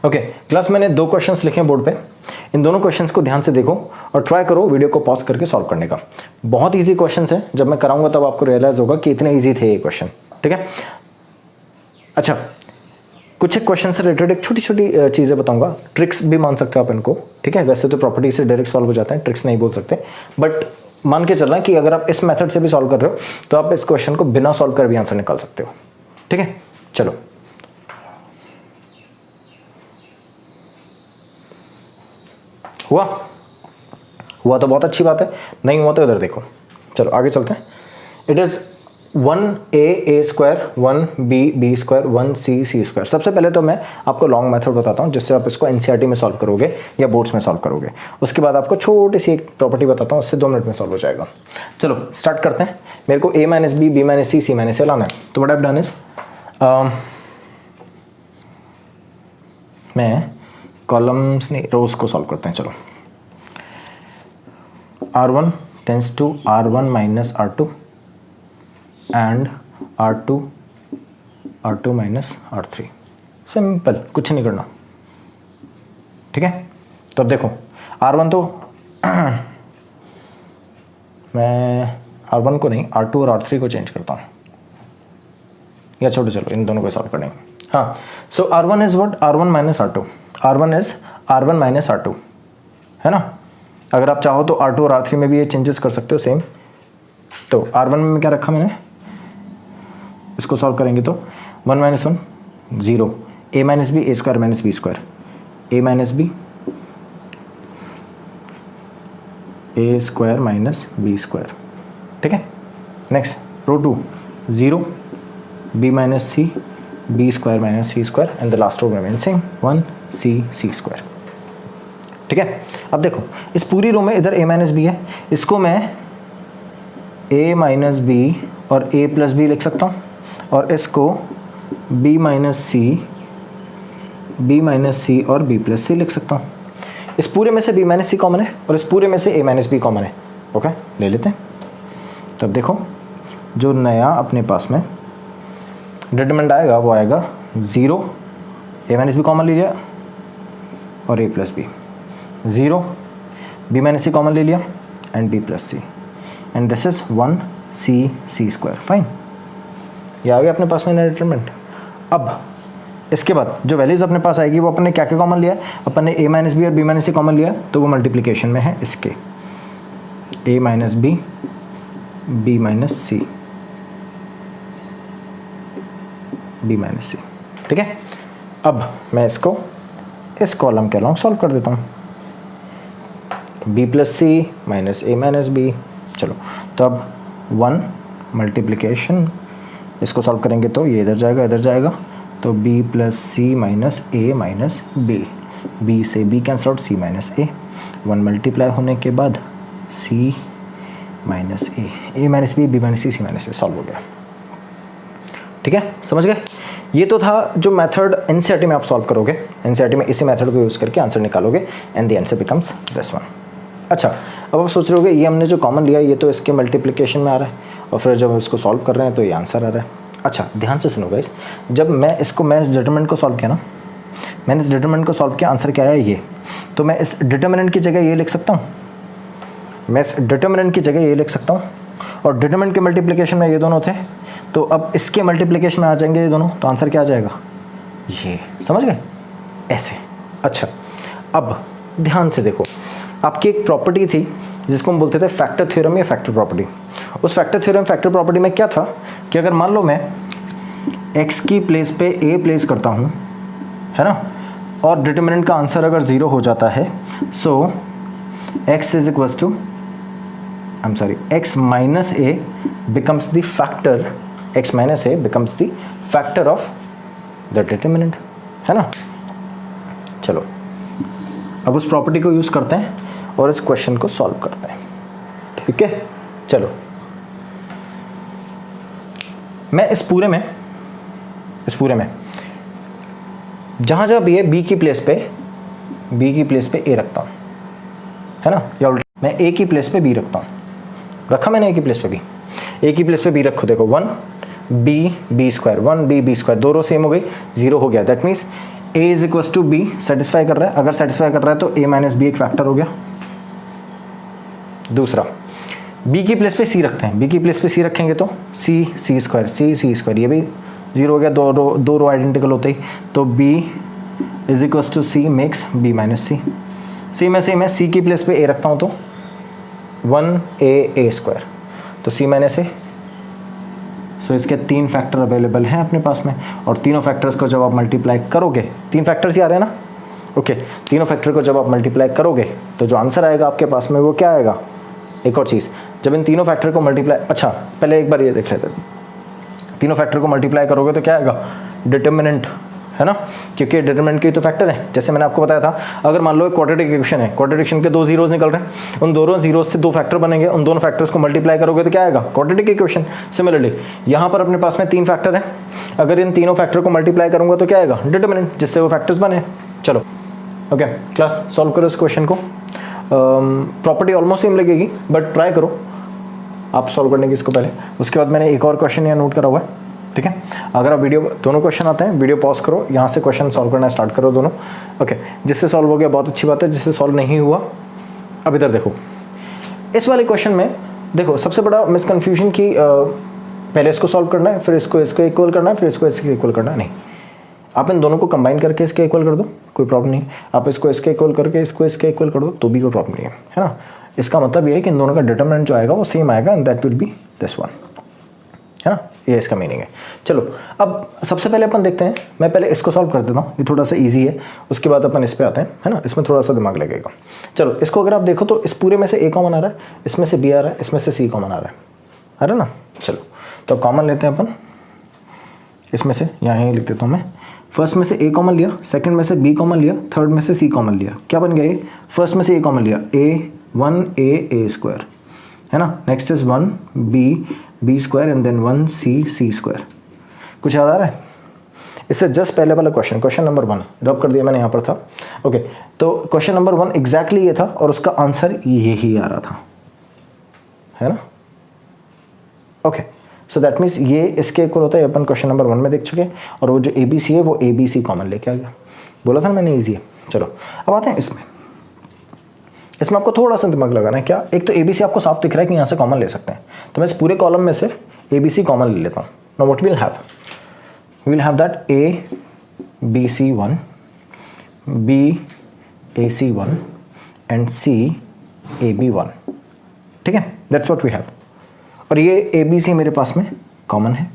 Okay class, मैंने 2 questions लिखे हैं बोर्ड पे। इन दोनों क्वेश्चंस को ध्यान से देखो और ट्राई करो वीडियो को पॉज करके सॉल्व करने का। बहुत इजी क्वेश्चंस है, जब मैं कराऊंगा तब आपको रियलाइज होगा कि इतने इजी थे ये क्वेश्चन। ठीक है, अच्छा कुछ एक क्वेश्चन से रिलेटेड एक छोटी छोटी चीज़ें बताऊंगा। ट्रिक्स भी मान सकते हो आप इनको, ठीक है। वैसे तो प्रॉपर्टी से डायरेक्ट सॉल्व हो जाता है, ट्रिक्स नहीं बोल सकते, बट मान के चलना कि अगर आप इस मेथड से भी सॉल्व कर रहे हो तो आप इस क्वेश्चन को बिना सॉल्व कर भी आंसर निकाल सकते हो। ठीक है, चलो हुआ तो बहुत अच्छी बात है, नहीं हुआ तो इधर देखो। चलो आगे चलते हैं। It is 1a square 1b square 1c square. सबसे पहले तो मैं आपको लॉन्ग मेथड बताता हूँ जिससे आप इसको एनसीईआरटी में सॉल्व करोगे या बोर्ड्स में सॉल्व करोगे। उसके बाद आपको छोटी सी एक प्रॉपर्टी बताता हूँ, उससे 2 मिनट में सॉल्व हो जाएगा। चलो स्टार्ट करते हैं। मेरे को a minus B, B minus C, C minus A लाना है। तो what I have done is मैं कॉलम्स नहीं रोज को सॉल्व करते हैं। चलो R1 tends to R1 minus R2 and R2 minus R3। Simple, कुछ नहीं करना। ठीक है, तो अब देखो R1 तो मैं R1 को नहीं R2 और R3 को चेंज करता हूँ, या छोड़ो चलो इन दोनों को सॉल्व करने। हाँ, सो R1 is what, R1 minus R2। R1 is R1 minus R2, है ना। अगर आप चाहो तो R2 और R3 में भी ये चेंजेस कर सकते हो सेम। तो R1 में क्या रखा मैंने, इसको सॉल्व करेंगे तो 1 minus 1 0, a minus B, A square minus B square, A minus B, A square minus B square. ठीक है, next row 2 0, b minus C, B square minus C square and the last row remain same 1 C square. ठीक है, अब देखो इस पूरी रो में इधर a माइनस बी है, इसको मैं a माइनस बी और a प्लस बी लिख सकता हूँ, और इसको b माइनस सी और b प्लस सी लिख सकता हूँ। इस पूरे में से b माइनस सी कॉमन है और इस पूरे में से a माइनस बी कॉमन है। ओके, ले लेते हैं। तब देखो जो नया अपने पास में डिटरमिनेंट आएगा वो आएगा 0, a माइनस बी कॉमन ले लिया और a plus B, 0 b minus C common ले लिया and b plus C, and this is 1 C square. Fine, ये आ गया अपने पास में नया डिटरमिनेंट। अब इसके बाद जो वैल्यूज अपने पास आएगी वो अपन ने क्या क्या कॉमन लिया, अपन ने a माइनस बी और b माइनस सी कॉमन लिया, तो वो मल्टीप्लिकेशन में है इसके a minus B, b minus C, b minus C. ठीक है, अब मैं इसको इस कॉलम के अलॉन्ग सॉल्व कर देता हूँ, b plus C minus a minus B. चलो तो अब 1 मल्टीप्लिकेशन, इसको सॉल्व करेंगे तो ये इधर जाएगा, इधर जाएगा, तो b plus C minus a minus B, b से b cancel out, c minus a, 1 multiply होने के बाद c minus a minus B, b minus C minus a, solve हो गया। ठीक है, समझ गए। ये तो था जो मेथड एनसीईआरटी में आप सॉल्व करोगे, एनसीईआरटी में इसी मेथड को यूज़ करके आंसर निकालोगे and the answer becomes this one. अच्छा, अब आप सोच रहे होगे ये हमने जो कॉमन लिया ये तो इसके मल्टीप्लिकेशन में आ रहा है और फिर जब इसको सॉल्व कर रहे हैं तो ये आंसर आ रहा है। अच्छा ध्यान से सुनो गाइस, जब मैं इस डिटरमिनेंट को सॉल्व किया ना, मैंने इस डिटरमिनेंट को सॉल्व किया, आंसर क्या आया ये, तो मैं इस डिटरमिनेंट की जगह ये लिख सकता हूँ, मैं इस डिटरमिनेंट की जगह ये लिख सकता हूँ, और डिटरमिनेंट के मल्टीप्लिकेशन में ये दोनों थे, तो अब इसके मल्टीप्लिकेशन में आ जाएंगे ये दोनों, तो आंसर क्या आ जाएगा ये, समझ गए ऐसे। अच्छा अब ध्यान से देखो, आपकी एक प्रॉपर्टी थी जिसको हम बोलते थे फैक्टर थ्योरम या फैक्टर प्रॉपर्टी। उस फैक्टर थ्योरम फैक्टर प्रॉपर्टी में क्या था कि अगर मान लो मैं x की प्लेस पे a प्लेस करता हूँ, है ना, और डिटरमिनेंट का आंसर अगर 0 हो जाता है, so x is equals to x minus a becomes the factor, x minus a becomes the factor of the determinant, है ना। चलो अब उस प्रॉपर्टी को यूज़ करते हैं और इस क्वेश्चन को सॉल्व करते हैं। ठीक है, चलो मैं इस पूरे में जहाँ जहाँ भी है b की प्लेस पे a रखता हूँ, है ना, या उल्टा मैं a की प्लेस पे b रखता हूँ, रखा मैंने a की प्लेस पे b रखो। देखो 1 b स्क्वायर 1 b स्क्वायर, दो रो सेम हो गई, 0 हो गया, that means A is equal to B satisfy कर रहा है, अगर सेटिस्फाई कर रहा है तो ए माइनस बी एक फैक्टर हो गया। दूसरा बी की प्लेस पे सी रखते हैं, बी की प्लेस पे सी रखेंगे तो सी सी स्क्वायर, ये भी जीरो हो गया, दो रो आइडेंटिकल होते ही, तो B is equal to C makes B minus C. C में से मैं सी की प्लेस पे ए रखता हूँ तो 1a स्क्वायर, तो सी माइनस ए। सो इसके 3 फैक्टर अवेलेबल हैं अपने पास में, और तीनों फैक्टर्स को जब आप मल्टीप्लाई करोगे, 3 फैक्टर्स ही आ रहे हैं ना, ओके, तीनों फैक्टर को जब आप मल्टीप्लाई करोगे तो जो आंसर आएगा आपके पास में वो क्या आएगा। एक और चीज़, जब इन तीनों फैक्टर को मल्टीप्लाई, अच्छा पहले एक बार ये देख लेते हैं, तीनों फैक्टर को मल्टीप्लाई करोगे तो क्या आएगा, डिटर्मिनेंट, है ना, क्योंकि डिटर्मिनेंट के तो फैक्टर है। जैसे मैंने आपको बताया था, अगर मान लो एक क्वाड्रेटिक इक्वेशन है, क्वाड्रेटिक इक्वेशन के 2 जीरोस निकल रहे हैं, उन दोनों जीरोस से 2 फैक्टर बनेंगे, उन दोनों फैक्टर्स को मल्टीप्लाई करोगे तो क्या आएगा, क्वाड्रेटिक इक्वेशन। सिमिलरली यहाँ पर अपने पास में 3 फैक्टर हैं, अगर इन तीनों फैक्टर को मल्टीप्लाई करूंगा तो क्या आएगा, डिटर्मिनेंट, जिससे वो फैक्टर्स बने। चलो ओके क्लास, सॉल्व करो इस क्वेश्चन को। प्रॉपर्टी ऑलमोस्ट सेम लगेगी बट ट्राई करो आप सॉल्व करने की इसको पहले। उसके बाद मैंने एक और क्वेश्चन यहाँ नोट करा हुआ है, ठीक है। अगर आप वीडियो, दोनों क्वेश्चन आते हैं, वीडियो पॉज करो, यहाँ से क्वेश्चन सॉल्व करना स्टार्ट करो दोनों, ओके। जिससे सॉल्व हो गया बहुत अच्छी बात है, जिससे सॉल्व नहीं हुआ, अब इधर देखो, इस वाले क्वेश्चन में देखो सबसे बड़ा मिसकन्फ्यूजन की पहले इसको सॉल्व करना है, फिर इसको इक्वल करना है, फिर इसको इसके इक्वल करना है। नहीं, आप इन दोनों को कंबाइन करके इसके इक्वल कर दो, कोई प्रॉब्लम नहीं। आप इसको इसके इक्वल करके इसको इसके इक्वल कर दो तो भी कोई प्रॉब्लम नहीं है ना। इसका मतलब ये है कि इन दोनों का डिटरमिनेंट जो आएगा वो सेम आएगा, and that will be this one, है ना, ये इसका मीनिंग है। चलो अब सबसे पहले अपन देखते हैं, मैं पहले इसको सॉल्व कर देता हूँ, ये थोड़ा सा इजी है, उसके बाद अपन इस पे आते हैं, है ना, इसमें थोड़ा सा दिमाग लगेगा। चलो इसको अगर आप देखो तो इस पूरे में से ए कॉमन आ रहा है, इसमें से बी आ रहा है, इसमें से सी कॉमन आ रहा है ना। चलो तो कॉमन लेते हैं अपन, इसमें से यहाँ लिख देता हूँ मैं, फर्स्ट में से ए कॉमन लिया, सेकंड में से बी कॉमन लिया, थर्ड में से सी कॉमन लिया, क्या बन गया ये, फर्स्ट में से ए कॉमन लिया, ए 1a स्क्वायर, है ना, next is 1b square and then 1c square. कुछ याद आ रहा है? इससे जस्ट पहले वाला क्वेश्चन नंबर 1 ड्रॉप कर दिया मैंने, यहाँ पर था, ओके। तो क्वेश्चन नंबर 1 एग्जैक्टली ये था और उसका आंसर यही आ रहा था, है ना, ओके। सो दैट मीन्स ये इसके इक्वल होता है, अपन क्वेश्चन नंबर 1 में देख चुके हैं, और वो जो ABC है वो ABC कॉमन लेके आ गया, बोला था ना मैंने ईजी है। चलो अब आते हैं इसमें आपको थोड़ा सा दिमाग लगाना है। क्या, एक तो ABC आपको साफ दिख रहा है कि यहाँ से कॉमन ले सकते हैं, तो मैं इस पूरे कॉलम में से ABC कॉमन ले लेता हूँ। Now what will have that ABC1 BAC1 and CAB1, ठीक है, दैट्स व्हाट वी हैव। और ये ABC मेरे पास में कॉमन है।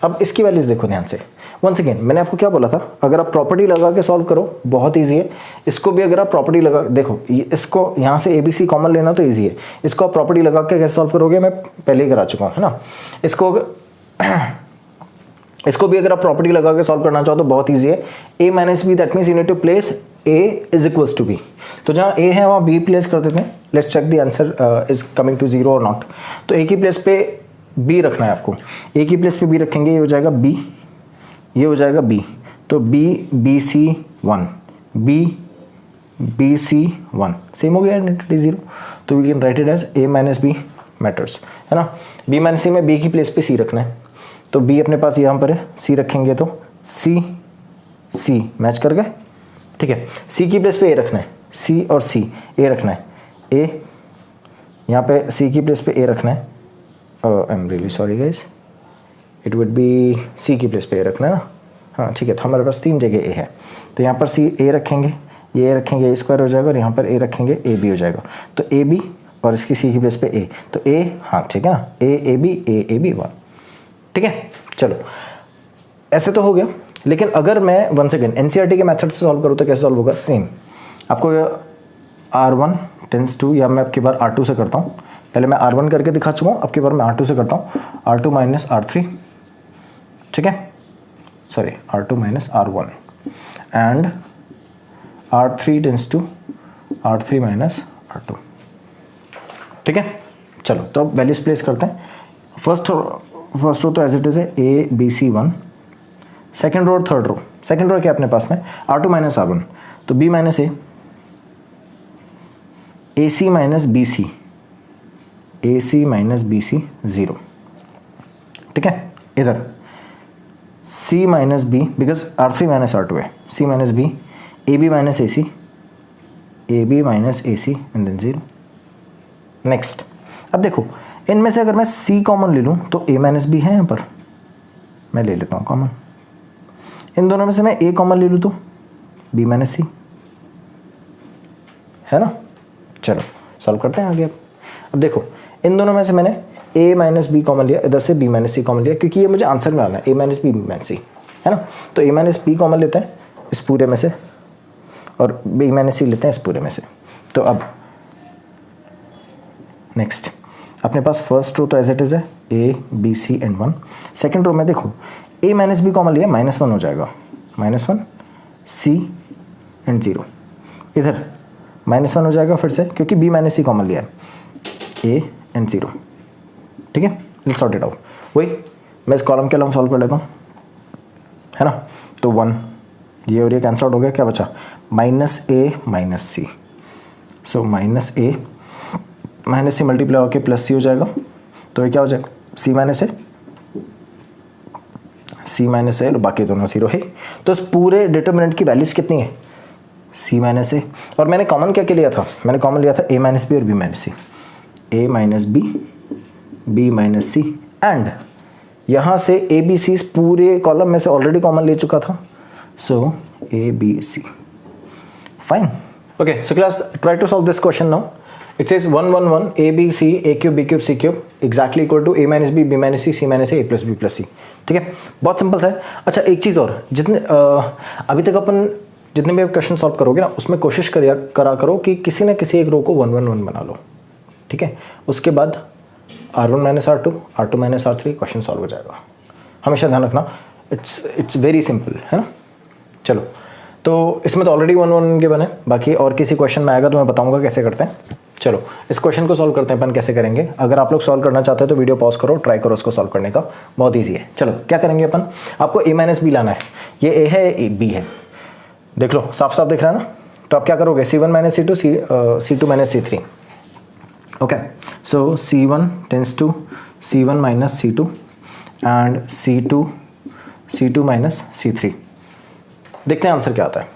अब इसकी वैल्यूज देखो ध्यान से, वंस अगेन मैंने आपको क्या बोला था, अगर आप प्रॉपर्टी लगा के सॉल्व करो बहुत इजी है। इसको भी अगर आप प्रॉपर्टी लगा, देखो इसको यहाँ से ABC कॉमन लेना तो इजी है, इसको आप प्रॉपर्टी लगा के कैसे सॉल्व करोगे मैं पहले ही करा चुका हूँ, है ना। इसको भी अगर आप प्रॉपर्टी लगा के सॉल्व करना चाहो तो बहुत ईजी है। A minus B, that means you need to place A is equals to B। तो जहाँ A है वहाँ B प्लेस कर देते हैं। Let's check the answer is coming to 0 और नॉट। तो A की प्लेस पे B रखना है आपको, A की प्लेस पे B रखेंगे, ये हो जाएगा B, ये हो जाएगा B, तो BC1 BC1 सेम हो गया आइडेंटिटी 0, तो we can write it as A minus B matters, है ना। B माइनस सी में B की प्लेस पे C रखना है, तो B अपने पास यहाँ पर है, C रखेंगे तो C मैच कर गए, ठीक है। C की प्लेस पे A रखना है, C और C, A रखना है, A यहाँ पे C की प्लेस पे A रखना है, I am really sorry guys, it would be C की प्लेस पे A रखना है ना, हाँ ठीक है। तो हमारे पास 3 जगह A है, तो यहाँ पर A रखेंगे, ये A रखेंगे, A स्क्वायर हो जाएगा, और यहाँ पर A रखेंगे, AB हो जाएगा। तो AB और इसकी C की प्लेस पे A, तो A, हाँ ठीक है ना, AAB 1, ठीक है। चलो ऐसे तो हो गया, लेकिन अगर मैं वन सेकेंड NCERT के मेथड से सॉल्व करूँ तो कैसे सॉल्व होगा, सेम आपको R1 टेंस टू, या मैं आपकी बार R2 से करता हूँ, पहले मैं R1 करके दिखा चुका हूँ, आपकी बार मैं R2 से करता हूँ, R2 माइनस R3, ठीक है, sorry R2 minus R1 and R3 tends to R3 minus R2, ठीक है। चलो तो अब वैल्यूज प्लेस करते हैं। फर्स्ट रो तो एज इट इज है ABC1, सेकेंड रो और थर्ड रो, सेकेंड रो क्या अपने पास में R2 माइनस R1, तो B minus A, AC minus BC, AC minus BC 0, ठीक है। इधर C minus B, because R3 minus R2 है, C minus B, A B minus A C, A B minus A C and then 0। Next, अब देखो इनमें से अगर मैं सी कॉमन ले लूँ तो ए माइनस बी है यहाँ पर, मैं ले लेता हूँ कॉमन। इन दोनों में से मैं ए कॉमन ले लूँ तो बी माइनस सी, है ना। चलो सॉल्व करते हैं आगे। अब देखो इन दोनों में से मैंने ए माइनस बी कॉमन लिया, इधर से बी माइनस सी कॉमन लिया, क्योंकि ये मुझे आंसर में आना है, ए माइनस बी माइनस सी, है ना। तो ए माइनस बी कॉमन लेते हैं इस पूरे में से और बी माइनस सी लेते हैं इस पूरे में से। तो अब नेक्स्ट अपने पास फर्स्ट रो तो एज इट इज़ है, A B C and 1। Second row में देखो ए माइनस बी कॉमन लिया, -1 हो जाएगा, -1 सी एंड 0। इधर -1 हो जाएगा फिर से, क्योंकि बी माइनस सी कॉमन लिया है, ए एंड 0। ठीक है, लेट्स सॉर्ट इट आउट। वही मैं इस कॉलम के अलॉन्ग सॉल्व कर लेता हूँ, है ना। तो 1 ये और ये कैंसल आउट हो गया, क्या बचा -a minus C. So -a minus C multiply होकर प्लस सी हो जाएगा, तो ये क्या हो जाएगा सी माइनस ए और बाकी दोनों 0 है। तो इस पूरे डिटर्मिनेंट की वैल्यूज कितनी है, सी माइनस ए, और मैंने कॉमन क्या लिया था, मैंने कॉमन लिया था ए माइनस बी और B minus C, A minus B minus C, and यहाँ से ए बी सी इस पूरे कॉलम में से ऑलरेडी कॉमन ले चुका था, so A B C. Fine, okay, so class try to solve this question now. It says 1 1 1 A B C A cube B cube C cube exactly equal to A minus B minus C minus A plus B plus C. ठीक है, बहुत simple सा है। अच्छा एक चीज़ और, जितने अभी तक अपन जितने भी क्वेश्चन सॉल्व करोगे ना, उसमें कोशिश करा करो कि किसी ना किसी एक रो को 1 1 1 बना लो। ठीक है, उसके बाद R1 minus R2 R2 minus R3 question solve हो जाएगा। हमेशा ध्यान रखना, इट्स वेरी सिंपल, है ना। चलो, तो इसमें तो ऑलरेडी 1 1 के बने, बाकी और किसी क्वेश्चन में आएगा तो मैं बताऊंगा कैसे करते हैं। चलो इस क्वेश्चन को सॉल्व करते हैं अपन, कैसे करेंगे। अगर आप लोग सॉल्व करना चाहते हो तो वीडियो पॉज करो, ट्राई करो उसको सॉल्व करने का, बहुत ईजी है। चलो क्या करेंगे अपन, आपको ए माइनस बी लाना है, ये ए है ये बी है, देख लो साफ साफ दिख रहा है ना। तो आप क्या करोगे, C1 minus C2 C2 minus C3। Okay, so C1 tends to C1 minus C2 and C2 minus C3। देखते हैं आंसर क्या आता है।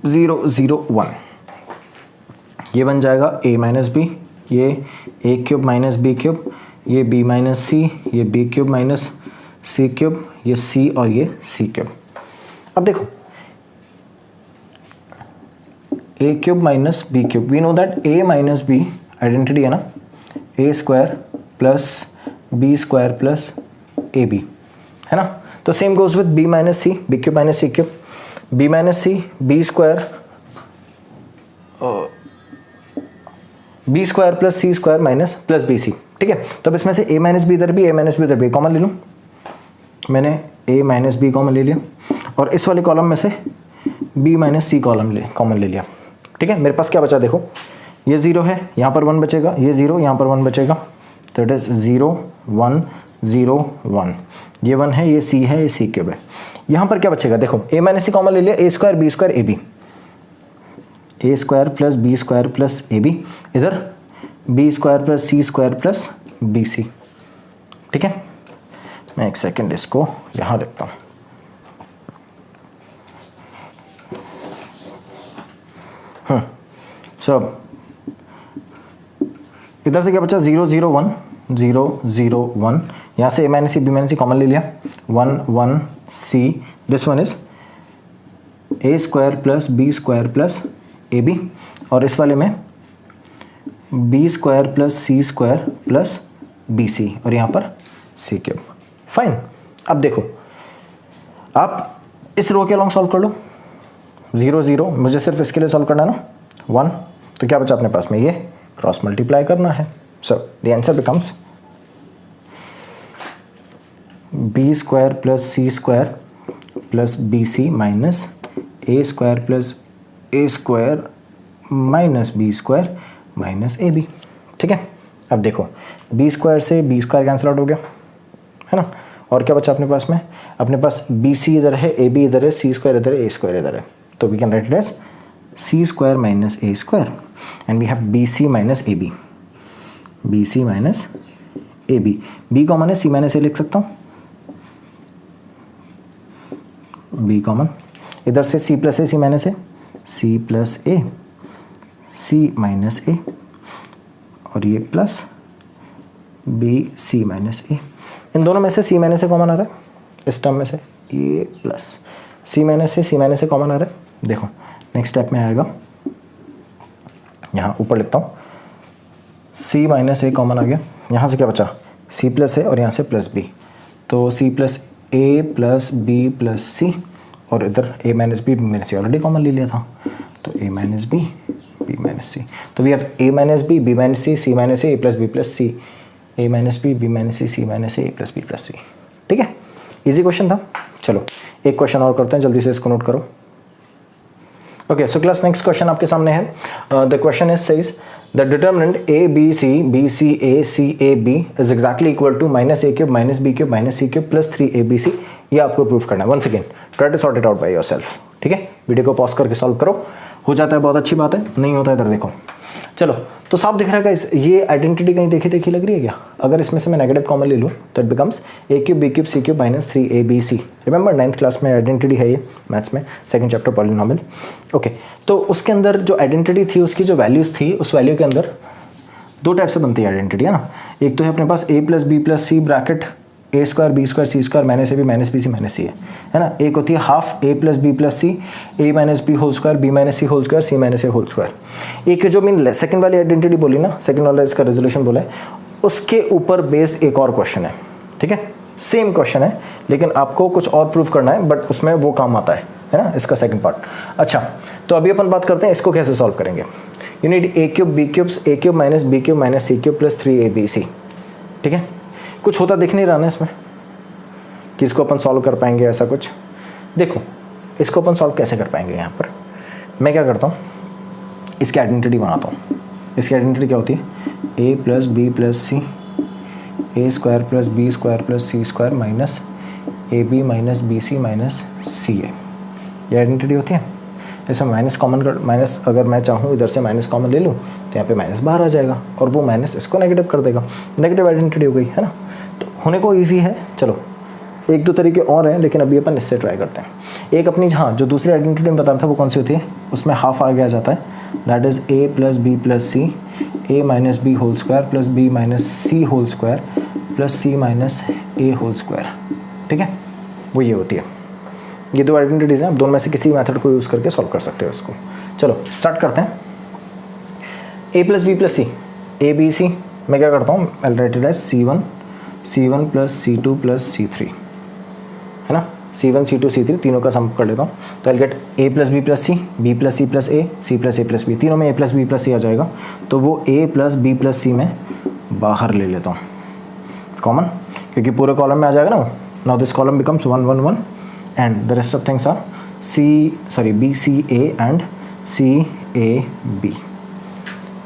ज़ीरो 0 1, ये बन जाएगा a माइनस बी, ये a cube minus B cube, ये b माइनस सी, ये b cube minus C cube, ये c और ये c क्यूब। अब देखो a cube minus B cube, we know that a minus B identity है ना, a square plus b square plus A B, है ना। तो same goes with b minus C, B cube minus C cube, b minus C B square plus C square minus plus B C. ठीक है, तो अब इसमें से a minus B इधर भी, a माइनस बी उधर भी कॉमन ले लूँ, मैंने a माइनस बी कॉमन ले लिया, और इस वाले कॉलम में से b माइनस सी कॉमन ले लिया। ठीक है, मेरे पास क्या बचा देखो, ये 0 है, यहाँ पर 1 बचेगा, ये 0 यहाँ पर 1 बचेगा, तो इट इज़ 0 1 0 1, ये 1 है, ये c है, ये c क्यूब है। यहाँ पर क्या बचेगा देखो, a माइनस सी कॉमन ले लिया, a square B square A B, A square plus B square plus A B, इधर B square plus C square plus B C. ठीक है, मैं एक सेकेंड इसको यहाँ लिखता हूँ। सो इधर से क्या बचा, 0 0 1 0 0 1, यहाँ से a minus C B minus C common ले लिया, 1 1 C, this one is A square plus B square plus A B, और इस वाले में B square plus C square plus B C, और यहाँ पर सी क्यूब। फाइन, अब देखो आप इस रो के अलॉन्ग सॉल्व कर लो, 0 0 मुझे सिर्फ इसके लिए सॉल्व करना है ना, 1, तो क्या बचा अपने पास में, ये क्रॉस मल्टीप्लाई करना है। So the answer becomes B square plus C square plus B C minus A square plus A square minus B square minus A B. ठीक है, अब देखो बी स्क्वायर से बी स्क्वायर कैंसिल आउट हो गया, है ना, और क्या बचा अपने पास में, अपने पास बी सी इधर है, ए बी इधर है, सी स्क्वायर इधर है, ए स्क्वायर इधर है, तो we can write it as C square minus A square, and we have B C minus A B, B C minus A B, B common है, सी माइनस ए लिख सकता हूँ, बी कॉमन, इधर से सी plus A C minus A, C plus A C minus ए, और ये plus B C minus ए, इन दोनों में से सी माइनस ए कॉमन आ रहा है, इस टर्म में से ये प्लस सी माइनस ए कॉमन आ रहा है। देखो नेक्स्ट स्टेप में आएगा, यहाँ ऊपर लिखता हूँ, सी माइनस ए कॉमन आ गया, यहाँ से क्या बचा, सी प्लस ए और यहाँ से प्लस बी, तो C plus A plus B plus C, और इधर A minus B minus C already common ले लिया था, तो A minus B minus C, तो we have A minus B minus C minus A plus B plus C, A minus B minus C minus A plus B plus C. ठीक है, easy question था। चलो एक question और करते हैं, जल्दी से इसको नोट करो। Okay, so class next question आपके सामने है। The question is says the determinant A B C A B is exactly equal to minus A cube minus B cube minus C cube plus 3abc। ये आपको proof करना है। One second, try to sort it out by yourself. ठीक है, video को pause करके solve करो, हो जाता है बहुत अच्छी बात है, नहीं होता है इधर देखो। चलो तो साफ दिख रहा है गाइस, ये आइडेंटिटी कहीं देखी लग रही है क्या? अगर इसमें से मैं नेगेटिव कॉमन ले लूँ तो it becomes A cube B cube C cube minus 3abc। Remember 9th class में आइडेंटिटी है ये मैथ्स में, सेकंड चैप्टर पॉलिनोमियल। ओके, तो उसके अंदर जो आइडेंटिटी थी, उसकी जो वैल्यूज़ थी, उस वैल्यू के अंदर दो टाइप से बनती है आइडेंटिटी, है ना। एक तो है अपने पास A plus B plus C bracket A square B square C square minus A B minus B C minus C है ना। एक होती है half A plus B plus C A minus B whole square B minus C whole square C minus A whole square. एक जो मैंने second वाली identity बोली ना, सेकंड वाला इसका रेजोल्यूशन बोला है, उसके ऊपर बेस्ड एक और क्वेश्चन है। ठीक है, सेम क्वेश्चन है लेकिन आपको कुछ और प्रूफ करना है, बट उसमें वो काम आता है ना, इसका सेकंड पार्ट। अच्छा, तो अभी अपन बात करते हैं इसको कैसे सॉल्व करेंगे। You need A cube B cubes A cube minus B cube minus C cube plus 3abc। ठीक है, कुछ होता दिख नहीं रहा ना इसमें कि इसको अपन सॉल्व कर पाएंगे, ऐसा कुछ। देखो इसको अपन सॉल्व कैसे कर पाएंगे। यहाँ पर मैं क्या करता हूँ, इसकी आइडेंटिटी बनाता हूँ। इसकी आइडेंटिटी क्या होती है, A plus B plus C A square plus B square plus C square minus A B minus B C minus C A, ये आइडेंटिटी होती है। इसमें माइनस कॉमन कर, माइनस अगर मैं चाहूँ इधर से माइनस कॉमन ले लूँ तो यहाँ पे माइनस बाहर आ जाएगा और वो माइनस इसको नेगेटिव कर देगा। नेगेटिव आइडेंटिटी हो गई, है ना। तो होने को ईजी है। चलो एक दो तरीके और हैं, लेकिन अभी अपन इससे ट्राई करते हैं। एक अपनी हाँ जो दूसरी आइडेंटिटी में बता रहा था वो कौन सी होती है, उसमें हाफ आ गया जाता है, that is A plus B plus C A minus B whole square plus B minus C whole square plus C minus A whole square. ठीक है, वो ये होती है। ये दो आइडेंटिटीज़ हैं, आप दोनों में से किसी मेथड को यूज़ करके सॉल्व कर सकते हो इसको। चलो स्टार्ट करते हैं। A plus B plus C A B C, मैं क्या करता हूँ, I write it as C1 plus C2 plus C3, है ना। C1 C2 C3 तीनों का सम कर लेता हूँ, तो I get A plus B plus C B plus C plus A C plus A plus B, तीनों में A plus B plus C आ जाएगा। तो वो A plus B plus C में बाहर ले लेता हूँ कॉमन, क्योंकि पूरे कॉलम में आ जाएगा ना। Now this column becomes 1 1 1 and the rest of things are B C A and C A B.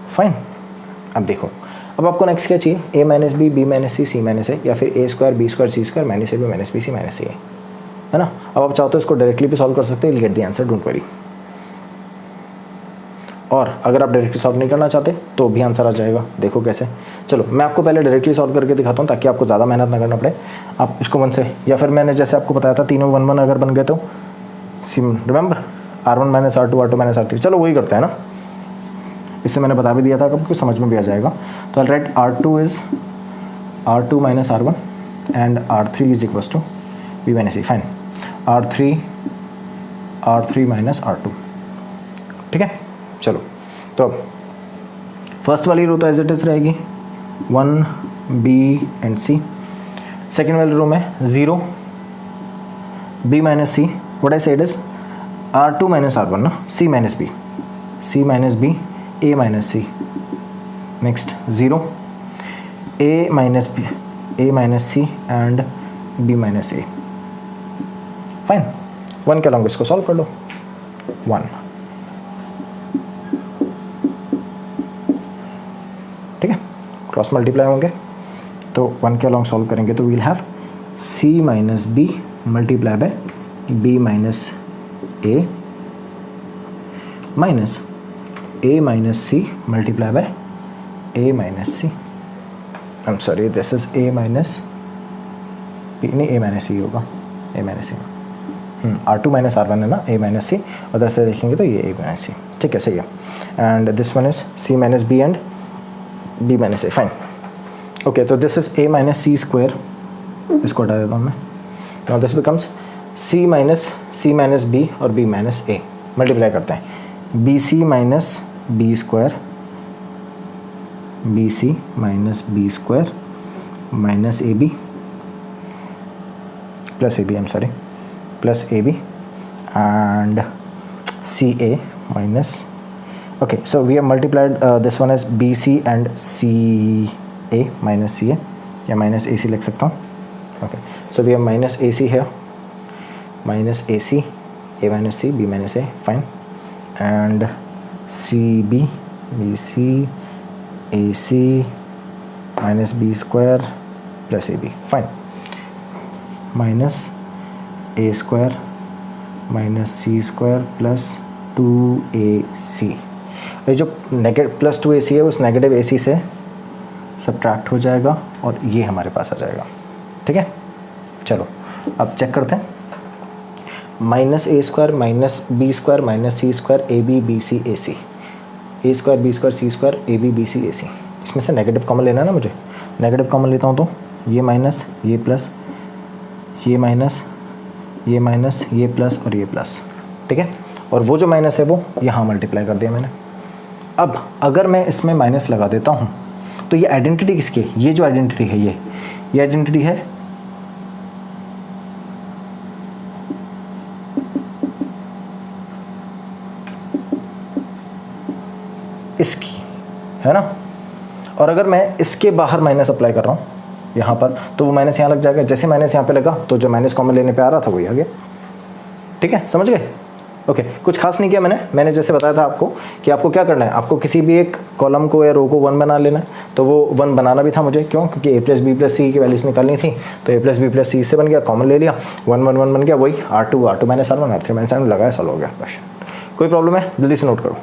Fine. अब देखो, अब आपको नेक्स्ट क्या चाहिए, A minus B minus C minus A, या फिर A square B square C square minus A B minus B C minus A, है ना। अब आप चाहो तो इसको डायरेक्टली भी सॉल्व कर सकते हो, will get the answer, don't worry. और अगर आप डायरेक्टली सॉल्व नहीं करना चाहते तो भी आंसर आ जाएगा। देखो कैसे, चलो मैं आपको पहले डायरेक्टली सॉल्व करके दिखाता हूँ ताकि आपको ज़्यादा मेहनत ना करना पड़े। आप इसको 1 से, या फिर मैंने जैसे आपको बताया था तीनों 1 1 अगर बन गए तो remember R1 minus R2 R2 minus R3, चलो वही करते हैं ना। इससे मैंने बता भी दिया था, कब कुछ समझ में भी आ जाएगा। तो I write R2 is R2 minus R1 and R3 is equals to B minus C। Fine, R3 minus R2। ठीक है, चलो तो फर्स्ट वाली रो तो एज इट इज रहेगी 1 B एंड C। सेकेंड वाली रो में 0 B minus C, what I said is R2 minus R1 ना, C minus B, C minus B A minus C। Next 0 A minus C and B minus A। Fine, 1 के along इसको solve कर लो। 1, ठीक है, cross multiply होंगे तो 1 के along solve करेंगे तो we'll have C minus B multiply by B minus A minus A minus C multiply by A minus C। I am sorry, this is A minus B, नहीं A minus सी होगा, ए minus सी, R2 minus R1 है ना, ए minus सी, उधर से देखेंगे तो ये ए minus C, ठीक है सही है। And this one is C minus B and B minus A, fine. Okay, तो this is A minus C square, इसको हटा देता हूँ मैं। Now this becomes C minus B और बी माइनस ए, मल्टीप्लाई करते हैं, B C minus B square, B C minus B square minus A B plus A B, I am sorry, plus A B and CA minus, okay, so we have multiplied this one as BC and CA minus CA, या minus AC लिख सकता हूँ, okay, so we have minus AC here, minus AC, A minus C, B minus A, fine, and CB, BC, AC minus B square plus AB, fine, minus A square minus C square plus 2AC, ये जो negative plus 2AC है उस negative AC से subtract हो जाएगा और ये हमारे पास आ जाएगा, ठीक है। चलो अब चेक करते हैं, minus A square minus B square minus C square A B B C A C, A square B square C square A B B C A C, इसमें से नेगेटिव कॉमन लेना है ना मुझे, नेगेटिव कॉमन लेता हूँ तो ये माइनस ये प्लस, ये माइनस ये माइनस ये प्लस और ये प्लस, ठीक है, और वो जो माइनस है वो यहाँ मल्टीप्लाई कर दिया मैंने। अब अगर मैं इसमें माइनस लगा देता हूँ तो ये आइडेंटिटी किसकी है, ये जो आइडेंटिटी है ये आइडेंटिटी है इसकी, है ना, और अगर मैं इसके बाहर माइनस अप्लाई कर रहा हूँ यहाँ पर तो वो माइनस यहाँ लग जाएगा, जैसे माइनस यहाँ पे लगा तो जो माइनस कॉमन लेने पे आ रहा था वही आ गया, ठीक है, समझ गए। ओके, कुछ खास नहीं किया मैंने जैसे बताया था आपको कि आपको क्या करना है, आपको किसी भी एक कॉलम को या रो को 1 बना लेना है, तो वो 1 बनाना भी था मुझे, क्यों, क्योंकि a प्लस बी प्लस सी की वैल्यूज निकालनी थी, तो a प्लस बी प्लस सी से बन गया, कॉमन ले लिया, 1 1 1 बन गया, वही R2 minus R1 R3 minus R1 लगाया, सॉल्व हो गया क्वेश्चन। कोई प्रॉब्लम है जल्दी से नोट करो।